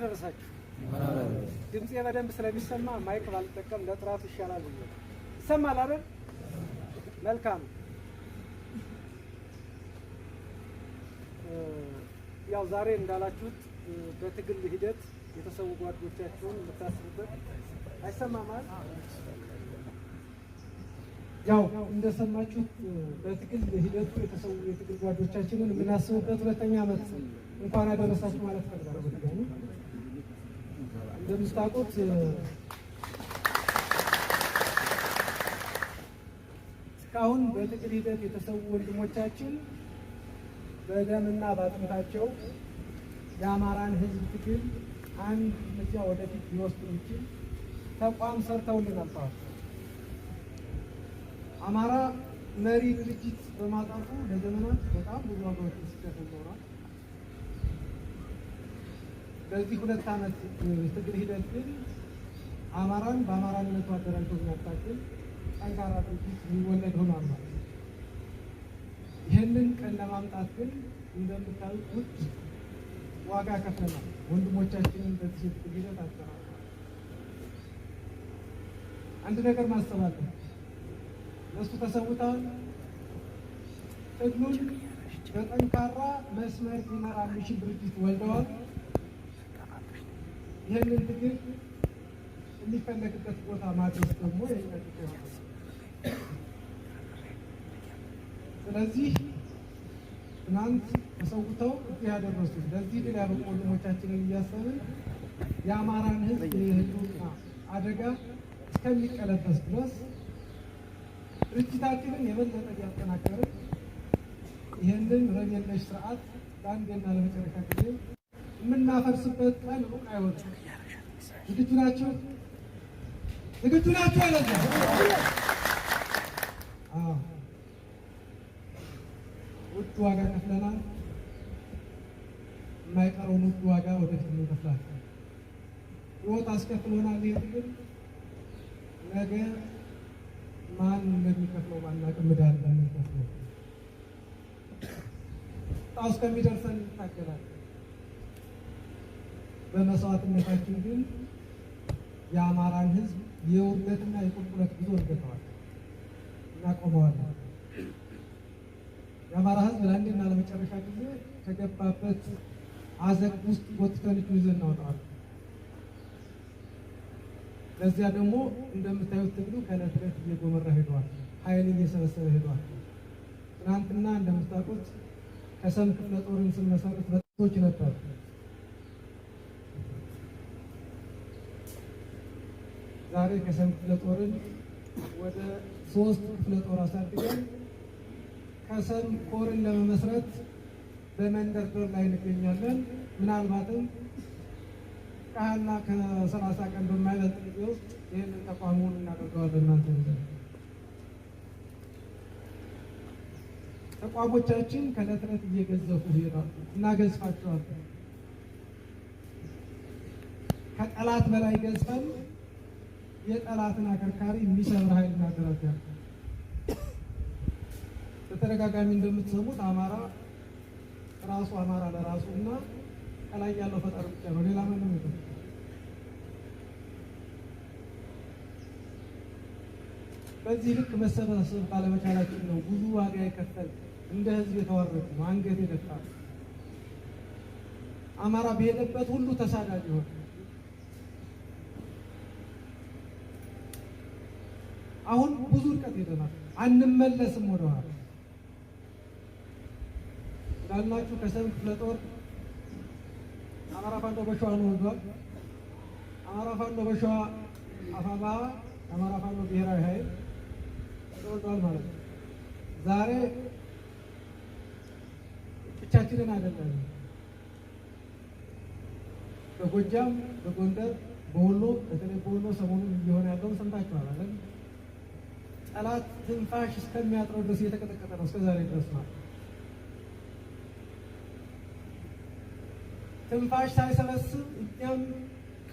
አደረሳችሁ። ድምጼ በደንብ ስለሚሰማ ማይክ ባልጠቀም ለጥራቱ ይሻላል። ይሰማል አይደል? መልካም። ያው ዛሬ እንዳላችሁት በትግል ሂደት የተሰዉ ጓዶቻችሁን የምታስቡበት አይሰማም አይደል? ያው እንደሰማችሁት በትግል ሂደቱ የተሰዉ የትግል ጓዶቻችንን የምናስብበት ሁለተኛ ዓመት እንኳን አደረሳችሁ ማለት ፈልጋለሁ። እንደምታውቁት እስካሁን በትግል ሂደት የተሰዉ ወንድሞቻችን በደምና በአጥንታቸው የአማራን ሕዝብ ትግል አንድ እርምጃ ወደፊት ሊወስድ የሚችል ተቋም ሰርተውልን አልፈዋል። አማራ መሪ ድርጅት በማጣቱ ለዘመናት በጣም ብዙ ዋጋዎችን ሲከፍል ኖሯል። በዚህ 2 ዓመት የትግል ሂደት ግን አማራን በአማራነቱ አደራጅቶ የሚያታግል ጠንካራ ድርጅት የሚወለድ ሆኗል ማለት ነው። ይህንን ቀን ለማምጣት ግን እንደምታዩት ውድ ዋጋ ከፍለናል። ወንድሞቻችንን በዚህ የትግል ሂደት አጠናል። አንድ ነገር ማሰብ አለብን። እነሱ ተሰውተዋል። ትግሉን በጠንካራ መስመር ሊመራ የሚችል ድርጅት ወልደዋል። ይህንን ትግል የሚፈለግበት ቦታ ማድረስ ደግሞ የእኛ ይሆናል። ስለዚህ ትናንት ተሰውተው እዚህ ያደረሱ ለዚህ ድል ያበቁ ወንድሞቻችንን እያሰብን የአማራን ሕዝብ የህልውና አደጋ እስከሚቀለበስ ድረስ ድርጅታችንን የበለጠ እያጠናከርን ይህንን ረብ የለሽ ስርዓት ለአንዴና ለመጨረሻ ጊዜ የምናፈርስበት ቀን ሩቅ አይወጣም። ዝግጁ ናችሁ? ዝግጁ ናችሁ? አለዛ ውድ ዋጋ ከፍለናል። የማይቀረውን ውድ ዋጋ ወደፊት እንከፍላለን። ሕይወት አስከፍሎናል። ይህ ትግል ነገ ማን እንደሚከፍለው ባናውቅም ዕዳ እንደምንከፍለው ጣው እስከሚደርሰን እንታገላለን። በመስዋዕትነታችን ግን የአማራን ሕዝብ የውርደትና የቁልቁለት ጉዞ እንገታዋለን፣ እናቆመዋለን። የአማራ ሕዝብ ለአንዴና ለመጨረሻ ጊዜ ከገባበት አዘቅት ውስጥ ጎትተን ይዘን እናወጣዋለን። ለዚያ ደግሞ እንደምታዩት ትግሉ ከዕለት ዕለት እየጎመራ ሄዷል። ኃይል እየሰበሰበ ሄዷል። ትናንትና እንደምታውቁት ከሰም ክፍለ ጦርን ስንመሰርት በጥቶች ነበር። ዛሬ ከሰም ክፍለ ጦርን ወደ 3 ክፍለ ጦር አሳድገን ከሰም ኮርን ለመመስረት በመንደርደር ላይ እንገኛለን። ምናልባትም ከሀና ከ30 ቀን በማይበልጥ ጊዜ ውስጥ ይህንን ተቋሙን እናደርገዋለን። እናንተ ተቋሞቻችን ከዕለት ዕለት እየገዘፉ ይሄዳሉ፣ እናገዝፋቸዋለን። ከጠላት በላይ ገዝፈን የጠላትን አከርካሪ የሚሰብር ኃይል እናደራጃለን። በተደጋጋሚ እንደምትሰሙት አማራ ራሱ አማራ ለራሱ እና ከላይ ያለው ፈጣሪ ብቻ ነው፣ ሌላ ምንም የለም። በዚህ ልክ መሰባሰብ ባለመቻላችን ነው ብዙ ዋጋ የከፈል እንደ ህዝብ የተዋረዱ አንገት የደፋ አማራ በሄደበት ሁሉ ተሳዳጅ ሆነ። አሁን ብዙ ርቀት ሄደናል፣ አንመለስም ወደኋላ። እንዳልናችሁ ከሰም ክፍለ ጦር አማራ ፋኖ በሸዋ ነው ወልዷል። አማራ ፋኖ በሸዋ አፋባ አማራ ፋኖ ብሔራዊ ኃይል ተወልዷል ማለት ነው። ዛሬ ብቻችንን አይደለም። በጎጃም፣ በጎንደር፣ በወሎ በተለይ በወሎ ሰሞኑን እየሆነ ያለውን ሰምታችኋል አይደል? ጠላት ትንፋሽ እስከሚያጥረው ድረስ እየተቀጠቀጠ ነው እስከዛሬ ድረስ ማለት ትንፋሽ ሳይሰበስብ እኛም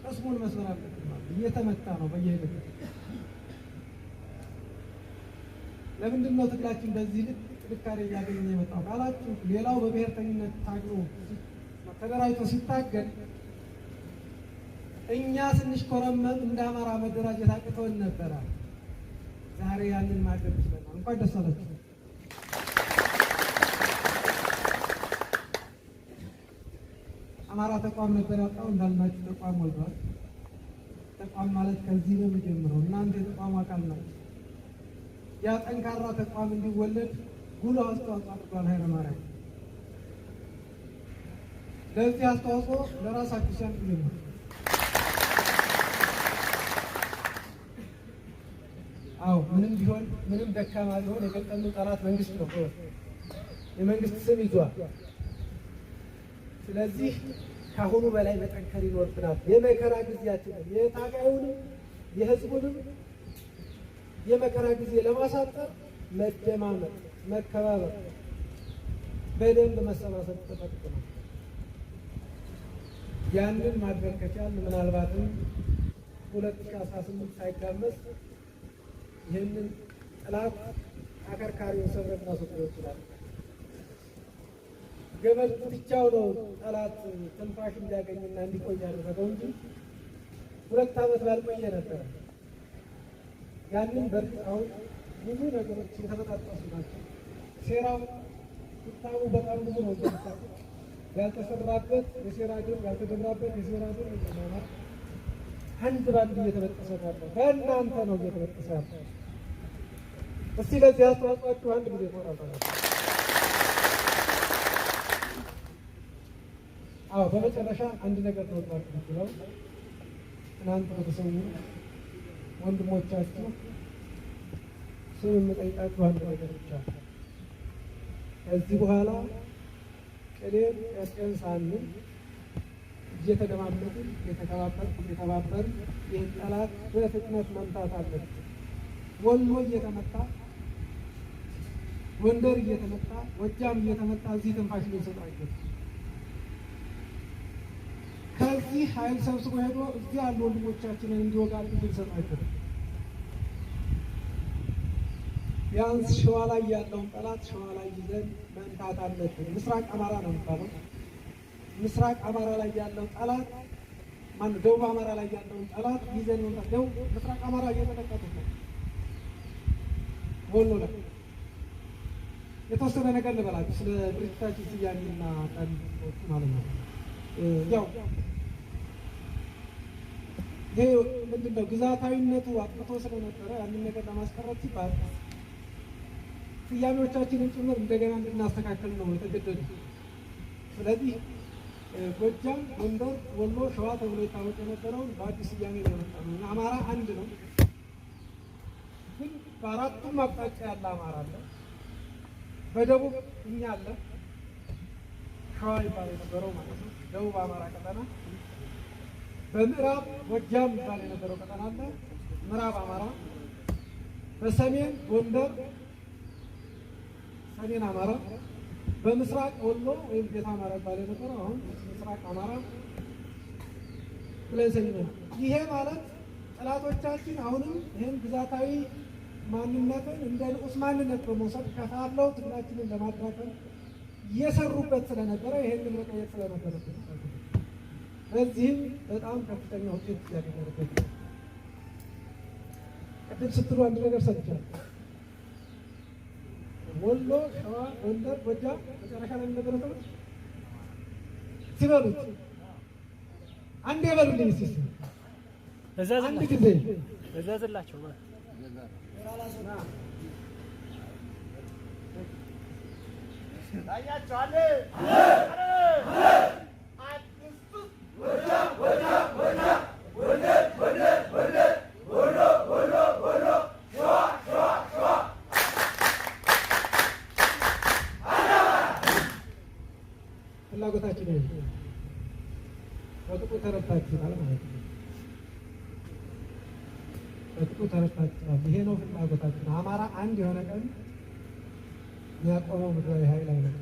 ቀስሙን መስበር አለብን ማለት እየተመታ ነው በየሄደበት። ለምንድን ነው ትግላችን በዚህ ልክ ጥንካሬ እያገኘ የመጣው ካላችሁ ሌላው በብሔርተኝነት ታግሎ ተደራጅቶ ሲታገል እኛ ስንሽኮረመም እንደ አማራ መደራጀት አቅቶን ነበረ። ዛሬ ያንን ማድረግ ችለናል። እንኳን ደስ አላችሁ። አማራ ተቋም ነበር ያጣው፣ እንዳልናችሁ ተቋም ወልዷል። ተቋም ማለት ከዚህ ነው የሚጀምረው። እናንተ የተቋሙ አካል ናችሁ። ያ ጠንካራ ተቋም እንዲወለድ ጉልህ አስተዋጽኦ አድርጓል ኃይለማርያም። ለዚህ አስተዋጽኦ ለራሳችሁ ሲያንስ ነው። አዎ ምንም ቢሆን ምንም ደካማ ቢሆን የገጠመው ጠላት መንግስት ነው። የመንግስት ስም ይዟል። ስለዚህ ከአሁኑ በላይ መጠንከር ይኖርብናል። የመከራ ጊዜያችንን የታጋዩንም የህዝቡንም የመከራ ጊዜ ለማሳጠር መደማመጥ፣ መከባበር፣ በደንብ መሰባሰብ ተጠቅመናል። ያንን ማድረግ ከቻልን ምናልባትም 2018 ሳይጋመስ ይህንን ጠላት አከርካሪውን ሰብረን ማስወገድ ይችላል። ገመድ ብቻው ነው ጠላት ትንፋሽ እንዲያገኝና እንዲቆይ ያደረገው እንጂ 2 ዓመት ባልቆየ ነበረ። ያንን በእርግጥ አሁን ብዙ ነገሮች የተመጣጠሱ ናቸው። ሴራው ስታሙ በጣም ብዙ ነው። ያልተሰራበት የሴራ ድር፣ ያልተደራበት የሴራ ድር ይዘናል። አንድ ባንድ እየተበጠሰ ያለው በእናንተ ነው እየተበጠሰ ያለው። እስቲ ለዚህ አስተዋጽኦአችሁ አንድ ጊዜ ተወራራላችሁ። አዎ በመጨረሻ አንድ ነገር ነው ብለው ትናንት በተሰዉ ወንድሞቻችሁ ስም የምጠይቃችሁ አንድ ነገር ብቻ። ከዚህ በኋላ ቅሌን ቀስቀን ሳንል እየተደማመጥን እየተባበርን ይህን ጠላት በፍጥነት መምታት አለብን። ወሎ እየተመታ፣ ጎንደር እየተመታ፣ ጎጃም እየተመታ እዚህ ትንፋሽ ሊሰጥ አይገባም። ከዚህ ኃይል ሰብስቦ ሄዶ እዚህ ያሉ ወንድሞቻችንን እንዲወጋ ልንሰጥ አይገባም። ቢያንስ ሸዋ ላይ ያለውን ጠላት ሸዋ ላይ ይዘን መምታት አለብን። ምስራቅ አማራ ነው የሚባለው። ምስራቅ አማራ ላይ ያለው ጠላት ማነው? ደቡብ አማራ ላይ ያለውን ጠላት ይዘን መምታት። ደቡብ ምስራቅ አማራ እየተጠቀጡት ነው። ወሎ ላይ የተወሰነ ነገር ልበላችሁ ስለ ድርጅታችን ስያሜና ጠንቶቹ ማለት ነው። ያው ይሄ ምንድን ነው ግዛታዊነቱ አጥፍቶ ስለነበረ ያንን ነገር ለማስቀረት ሲባል ስያሜዎቻችንን ጭምር እንደገና እንድናስተካከል ነው የተገደዱ። ስለዚህ ጎጃም፣ ጎንደር፣ ወሎ፣ ሸዋ ተብሎ ይታወቅ የነበረውን በአዲስ ስያሜ ነው የመጣነው። አማራ አንድ ነው፣ ግን በአራቱም አቅጣጫ ያለ አማራ አለ። በደቡብ እኛ አለ፣ ሸዋ ይባል የነበረው ማለት ነው ደቡብ አማራ ቀጠና። በምዕራብ ጎጃም ይባል የነበረው ቀጠና አለ፣ ምዕራብ አማራ። በሰሜን ጎንደር ሰሜን አማራ፣ በምስራቅ ወሎ ወይም ቤተ አማራ ይባል የነበረው አሁን ምስራቅ አማራ ብለን ሰይመናል። ይሄ ማለት ጠላቶቻችን አሁንም ይህን ግዛታዊ ማንነትን እንደ ንዑስ ማንነት በመውሰድ ከፋፍለው ትግላችንን ለማዳከም እየሰሩበት ስለነበረ ይህንን መቀየር ስለነበረበት በዚህም በጣም ከፍተኛ ውጤት ያገኘንበት። ቅድም ስትሉ አንድ ነገር ሰጥቻለሁ። ወሎ፣ ሸዋ፣ ጎንደር፣ ጎጃም መጨረሻ ላይ ነበረ ሰዎች ሲበሉት አንድ የበሉልኝ እስኪ አንድ ጊዜ እዛዝላቸው ታያቸዋል። ፍላጎታችን በጥቁ ተረድታችኋል ማለት ነው። በጥቁ ተረድታችኋል። ይሄ ነው ፍላጎታችን። አማራ አንድ የሆነ ቀን የሚያቆመው ምድራዊ ኃይል አይነት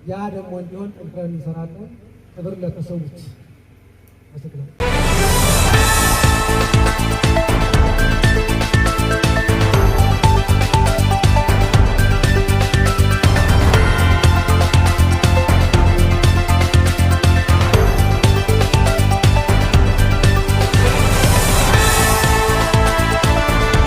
ያ ደግሞ እንዲሆን ጠንክረን እንሰራለን። ክብር ለተሰዉት።